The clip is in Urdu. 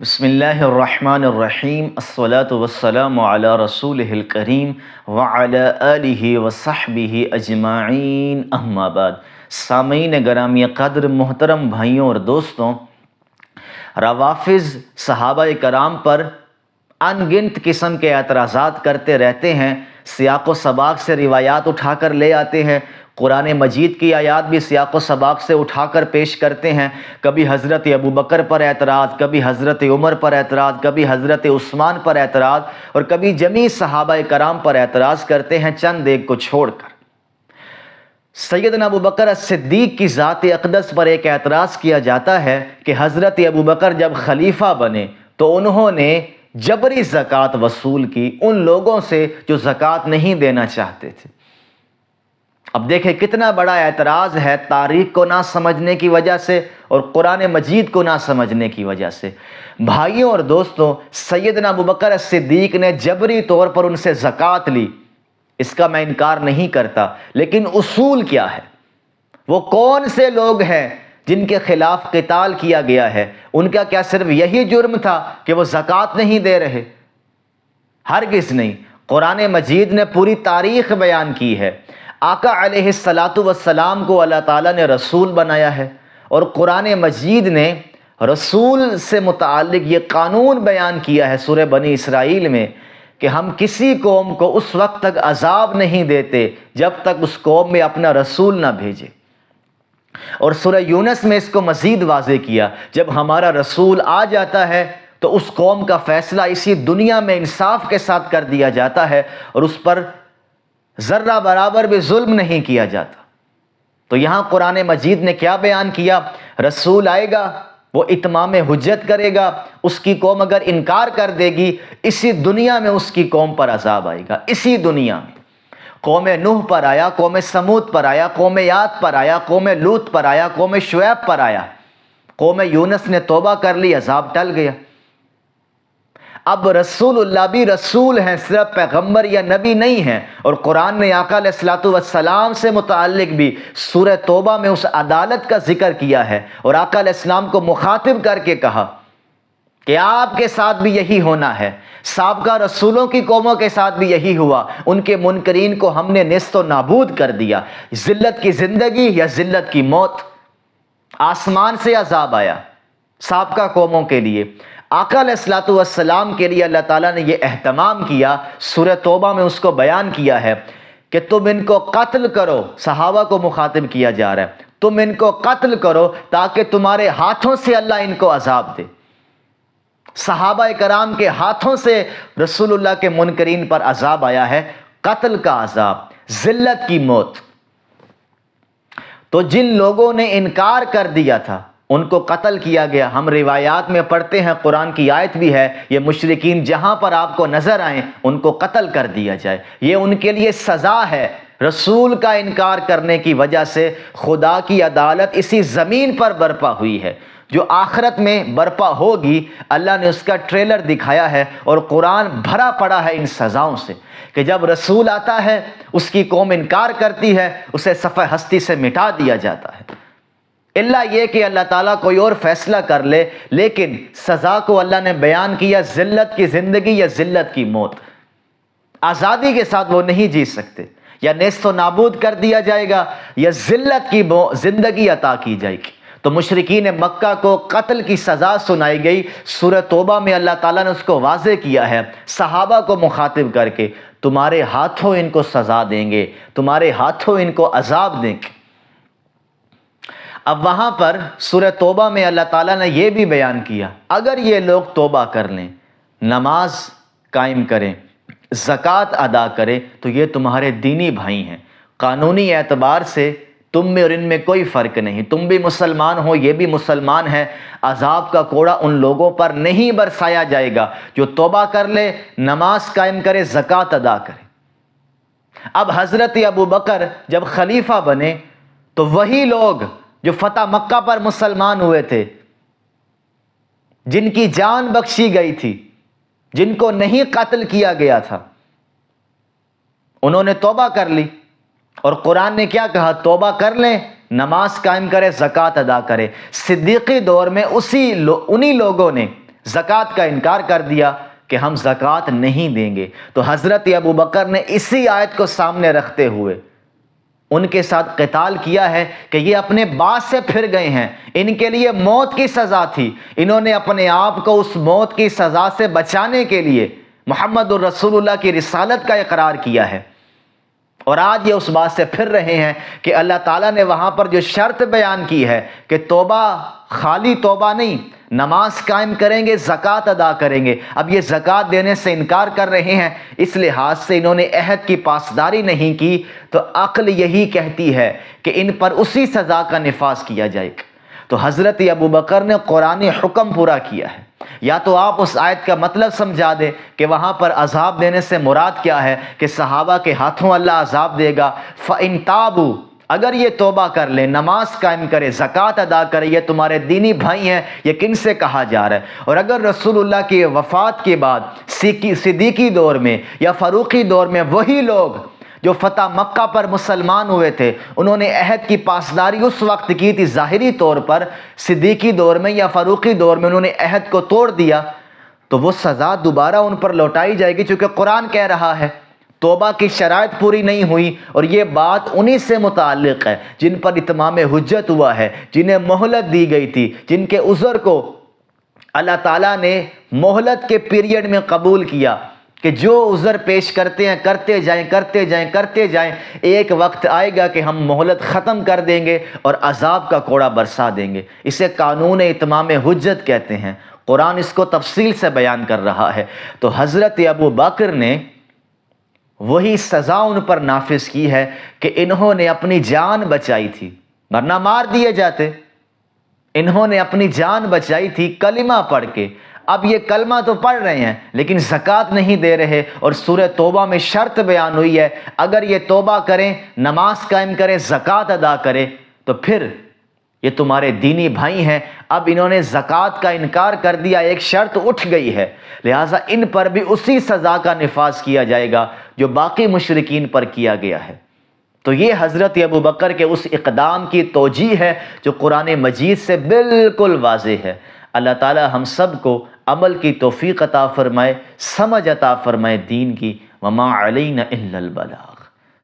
بسم اللہ الرحمن الرحیم الصلاۃ والسلام علی رسولہ الکریم وعلی آلہ وصحبہ اجمعین اما بعد۔ سامعین گرامی قدر، محترم بھائیوں اور دوستوں، روافض صحابہ کرام پر ان گنت قسم کے اعتراضات کرتے رہتے ہیں، سیاق و سباق سے روایات اٹھا کر لے آتے ہیں، قرآن مجید کی آیات بھی سیاق و سباق سے اٹھا کر پیش کرتے ہیں۔ کبھی حضرت ابوبکر پر اعتراض، کبھی حضرت عمر پر اعتراض، کبھی حضرت عثمان پر اعتراض، اور کبھی جمیع صحابہ کرام پر اعتراض کرتے ہیں، چند ایک کو چھوڑ کر۔ سیدنا ابوبکر صدیق کی ذات اقدس پر ایک اعتراض کیا جاتا ہے کہ حضرت ابوبکر جب خلیفہ بنے تو انہوں نے جبری زکوٰۃ وصول کی ان لوگوں سے جو زکوٰۃ نہیں دینا چاہتے تھے۔ اب دیکھیں کتنا بڑا اعتراض ہے، تاریخ کو نہ سمجھنے کی وجہ سے اور قرآن مجید کو نہ سمجھنے کی وجہ سے۔ بھائیوں اور دوستوں، سیدنا ابوبکر صدیق نے جبری طور پر ان سے زکوٰۃ لی، اس کا میں انکار نہیں کرتا، لیکن اصول کیا ہے؟ وہ کون سے لوگ ہیں جن کے خلاف قتال کیا گیا ہے؟ ان کا کیا صرف یہی جرم تھا کہ وہ زکوٰۃ نہیں دے رہے؟ ہرگز نہیں۔ قرآن مجید نے پوری تاریخ بیان کی ہے۔ آقا علیہ السلام کو اللہ تعالیٰ نے رسول بنایا ہے، اور قرآن مجید نے رسول سے متعلق یہ قانون بیان کیا ہے سورہ بنی اسرائیل میں کہ ہم کسی قوم کو اس وقت تک عذاب نہیں دیتے جب تک اس قوم میں اپنا رسول نہ بھیجے۔ اور سورہ یونس میں اس کو مزید واضح کیا، جب ہمارا رسول آ جاتا ہے تو اس قوم کا فیصلہ اسی دنیا میں انصاف کے ساتھ کر دیا جاتا ہے اور اس پر ذرہ برابر بھی ظلم نہیں کیا جاتا۔ تو یہاں قرآن مجید نے کیا بیان کیا؟ رسول آئے گا، وہ اتمام حجت کرے گا، اس کی قوم اگر انکار کر دے گی، اسی دنیا میں اس کی قوم پر عذاب آئے گا۔ اسی دنیا میں قوم نوح پر آیا، قوم سمود پر آیا، قوم عاد پر آیا، قوم لوط پر آیا، قوم شعیب پر آیا۔ قوم یونس نے توبہ کر لی، عذاب ٹل گیا۔ اب رسول اللہ بھی رسول ہیں، صرف پیغمبر یا نبی نہیں ہیں، اور قرآن نے آقا علیہ السلام سے متعلق بھی سورہ توبہ میں اس عدالت کا ذکر کیا ہے، اور آقا علیہ السلام کو مخاطب کر کے کہا کہ آپ کے ساتھ بھی یہی ہونا ہے۔ سابقہ رسولوں کی قوموں کے ساتھ بھی یہی ہوا، ان کے منکرین کو ہم نے نیست و نابود کر دیا۔ ذلت کی زندگی یا ذلت کی موت، آسمان سے عذاب آیا سابقہ قوموں کے لیے۔ آقا علیہ السلام کے لیے اللہ تعالیٰ نے یہ اہتمام کیا، سورہ توبہ میں اس کو بیان کیا ہے کہ تم ان کو قتل کرو۔ صحابہ کو مخاطب کیا جا رہا ہے، تم ان کو قتل کرو تاکہ تمہارے ہاتھوں سے اللہ ان کو عذاب دے۔ صحابہ کرام کے ہاتھوں سے رسول اللہ کے منکرین پر عذاب آیا ہے، قتل کا عذاب، ذلت کی موت۔ تو جن لوگوں نے انکار کر دیا تھا ان کو قتل کیا گیا۔ ہم روایات میں پڑھتے ہیں، قرآن کی آیت بھی ہے، یہ مشرکین جہاں پر آپ کو نظر آئیں ان کو قتل کر دیا جائے۔ یہ ان کے لیے سزا ہے، رسول کا انکار کرنے کی وجہ سے خدا کی عدالت اسی زمین پر برپا ہوئی ہے، جو آخرت میں برپا ہوگی۔ اللہ نے اس کا ٹریلر دکھایا ہے، اور قرآن بھرا پڑا ہے ان سزاؤں سے کہ جب رسول آتا ہے اس کی قوم انکار کرتی ہے، اسے صفحہ ہستی سے مٹا دیا جاتا ہے، اللہ یہ کہ اللہ تعالیٰ کوئی اور فیصلہ کر لے۔ لیکن سزا کو اللہ نے بیان کیا، ذلت کی زندگی یا ذلت کی موت۔ آزادی کے ساتھ وہ نہیں جی سکتے، یا نیست و نابود کر دیا جائے گا یا ذلت کی زندگی عطا کی جائے گی۔ تو مشرکین مکہ کو قتل کی سزا سنائی گئی۔ سورہ توبہ میں اللہ تعالیٰ نے اس کو واضح کیا ہے، صحابہ کو مخاطب کر کے، تمہارے ہاتھوں ان کو سزا دیں گے، تمہارے ہاتھوں ان کو عذاب دیں گے۔ اب وہاں پر سورہ توبہ میں اللہ تعالیٰ نے یہ بھی بیان کیا، اگر یہ لوگ توبہ کر لیں، نماز قائم کریں، زکوٰۃ ادا کریں، تو یہ تمہارے دینی بھائی ہیں، قانونی اعتبار سے تم میں اور ان میں کوئی فرق نہیں، تم بھی مسلمان ہو، یہ بھی مسلمان ہے۔ عذاب کا کوڑا ان لوگوں پر نہیں برسایا جائے گا جو توبہ کر لے، نماز قائم کرے، زکوٰۃ ادا کرے۔ اب حضرت ابوبکر جب خلیفہ بنے تو وہی لوگ جو فتح مکہ پر مسلمان ہوئے تھے، جن کی جان بخشی گئی تھی، جن کو نہیں قتل کیا گیا تھا، انہوں نے توبہ کر لی، اور قرآن نے کیا کہا؟ توبہ کر لیں، نماز قائم کرے، زکوٰۃ ادا کرے۔ صدیقی دور میں انہی لوگوں نے زکوٰۃ کا انکار کر دیا کہ ہم زکوٰۃ نہیں دیں گے۔ تو حضرت ابو بکر نے اسی آیت کو سامنے رکھتے ہوئے ان کے ساتھ قتال کیا ہے کہ یہ اپنے بات سے پھر گئے ہیں، ان کے لیے موت کی سزا تھی، انہوں نے اپنے آپ کو اس موت کی سزا سے بچانے کے لیے محمد الرسول اللہ کی رسالت کا اقرار کیا ہے، اور آج یہ اس بات سے پھر رہے ہیں کہ اللہ تعالیٰ نے وہاں پر جو شرط بیان کی ہے کہ توبہ، خالی توبہ نہیں، نماز قائم کریں گے، زکوٰۃ ادا کریں گے، اب یہ زکوٰۃ دینے سے انکار کر رہے ہیں، اس لحاظ سے انہوں نے عہد کی پاسداری نہیں کی، تو عقل یہی کہتی ہے کہ ان پر اسی سزا کا نفاذ کیا جائے گا۔ تو حضرت ابو بکر نے قرآنی حکم پورا کیا ہے۔ یا تو آپ اس آیت کا مطلب سمجھا دیں کہ وہاں پر عذاب دینے سے مراد کیا ہے کہ صحابہ کے ہاتھوں اللہ عذاب دے گا، فَإِن تَابُوا، اگر یہ توبہ کر لیں، نماز قائم کرے، زکوٰۃ ادا کرے، یہ تمہارے دینی بھائی ہیں، یہ کن سے کہا جا رہا ہے؟ اور اگر رسول اللہ کی وفات کے بعد صدیقی دور میں یا فاروقی دور میں وہی لوگ جو فتح مکہ پر مسلمان ہوئے تھے، انہوں نے عہد کی پاسداری اس وقت کی تھی ظاہری طور پر، صدیقی دور میں یا فاروقی دور میں انہوں نے عہد کو توڑ دیا، تو وہ سزا دوبارہ ان پر لوٹائی جائے گی، چونکہ قرآن کہہ رہا ہے توبہ کی شرائط پوری نہیں ہوئی، اور یہ بات انہی سے متعلق ہے جن پر اتمام حجت ہوا ہے، جنہیں مہلت دی گئی تھی، جن کے عذر کو اللہ تعالیٰ نے مہلت کے پیریڈ میں قبول کیا کہ جو عذر پیش کرتے ہیں کرتے جائیں، ایک وقت آئے گا کہ ہم مہلت ختم کر دیں گے اور عذاب کا کوڑا برسا دیں گے۔ اسے قانون اتمام حجت کہتے ہیں، قرآن اس کو تفصیل سے بیان کر رہا ہے۔ تو حضرت ابو بکر نے وہی سزا ان پر نافذ کی ہے کہ انہوں نے اپنی جان بچائی تھی، ورنہ مار دیے جاتے۔ انہوں نے اپنی جان بچائی تھی کلمہ پڑھ کے۔ اب یہ کلمہ تو پڑھ رہے ہیں لیکن زکوٰۃ نہیں دے رہے، اور سورہ توبہ میں شرط بیان ہوئی ہے اگر یہ توبہ کریں، نماز قائم کریں، زکوٰۃ ادا کریں تو پھر یہ تمہارے دینی بھائی ہیں۔ اب انہوں نے زکوٰۃ کا انکار کر دیا، ایک شرط اٹھ گئی ہے، لہٰذا ان پر بھی اسی سزا کا نفاذ کیا جائے گا جو باقی مشرکین پر کیا گیا ہے۔ تو یہ حضرت ابو بکر کے اس اقدام کی توجیہ ہے جو قرآن مجید سے بالکل واضح ہے۔ اللہ تعالی ہم سب کو عمل کی توفیق عطا فرمائے، سمجھ عطا فرمائے دین کی۔ وما علینا الا البلاغ۔